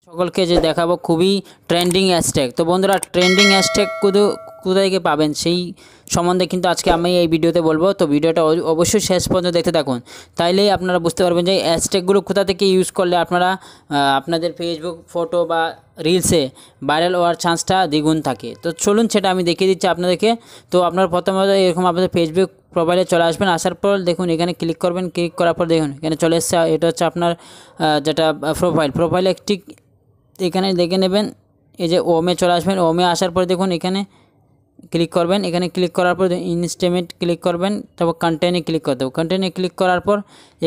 সকলকে যে দেখাবো খুবই ট্রেন্ডিং হ্যাশট্যাগ। তো বন্ধুরা, ট্রেন্ডিং হ্যাশট্যাগ কোথা থেকে পাবেন সেই সম্বন্ধে কিন্তু আজকে আমি এই ভিডিওতে বলবো। তো ভিডিওটা অবশ্যই শেষ পর্যন্ত দেখতে থাকুন, তাইলেই আপনারা বুঝতে পারবেন যে হ্যাশট্যাগুলো কোথা থেকে ইউজ করলে আপনারা আপনাদের ফেসবুক ফটো বা রিলসে ভাইরাল হওয়ার চান্সটা দ্বিগুণ থাকে। তো চলুন সেটা আমি দেখিয়ে দিচ্ছি আপনাদেরকে। তো আপনারা প্রথমত এরকম আপনাদের ফেসবুক প্রোফাইলে চলে আসবেন। আসার পর দেখুন এখানে ক্লিক করবেন। ক্লিক করার পর দেখুন এখানে চলে এসছে, এটা হচ্ছে আপনার যেটা প্রোফাইলে ঠিক এখানে দেখে নেবেন। এই যে ওমে চলে আসবেন। ওমে আসার পর দেখুন এখানে ক্লিক করবেন। এখানে ক্লিক করার পর ইনস্টেমেট ক্লিক করবেন, তারপর কন্টেন্টে ক্লিক করতে হবে। কন্টেন্টে ক্লিক করার পর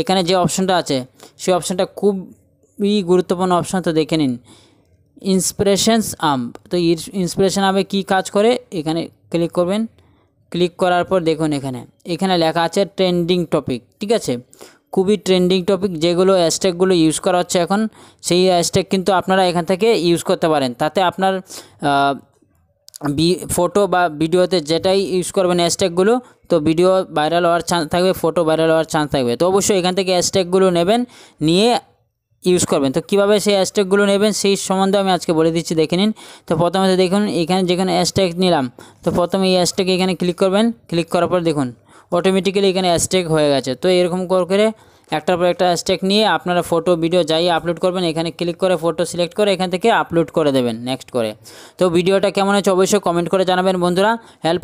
এখানে যে অপশনটা আছে সেই অপশনটা খুবই গুরুত্বপূর্ণ অপশন, তো দেখে নিন। ইন্সপিরেশনস আম্প। তো ইন্সপিরেশন আম্পে কী কাজ করে এখানে ক্লিক করবেন। ক্লিক করার পর দেখুন এখানে লেখা আছে ট্রেন্ডিং টপিক। ঠিক আছে, খুবই ট্রেন্ডিং টপিক যেগুলো হ্যাশট্যাগুলো ইউজ করা হচ্ছে এখন, সেই হ্যাশট্যাগ কিন্তু আপনারা এখান থেকে ইউজ করতে পারেন। তাতে আপনার ফটো বা ভিডিওতে যেটাই ইউজ করবেন হ্যাশট্যাগুলো, তো ভিডিও ভাইরাল হওয়ার চান্স থাকবে, ফটো ভাইরাল হওয়ার চান্স থাকবে। তো অবশ্যই এখান থেকে হ্যাশট্যাগুলো নেবেন, নিয়ে ইউজ করবেন। তো কীভাবে সেই হ্যাশট্যাগুলো নেবেন সেই সম্বন্ধে আমি আজকে বলে দিচ্ছি, দেখে নিন। তো প্রথমে দেখুন এখানে যেখানে হ্যাশট্যাগ নিলাম, তো প্রথমে এই হ্যাশট্যাগ এখানে ক্লিক করবেন। ক্লিক করার পর দেখুন অটোমেটিক্যালি এখানে হ্যাশট্যাগ হয়ে গেছে। তো এরকম করে একটার পর একটা হ্যাশট্যাগ নিয়ে আপনারা ফটো ভিডিও যাই আপলোড করবেন, এখানে ক্লিক করে ফটো সিলেক্ট করে এখান থেকে আপলোড করে দেবেন নেক্সট করে। তো ভিডিওটা কেমন হচ্ছে অবশ্যই কমেন্ট করে জানাবেন বন্ধুরা। হেল্প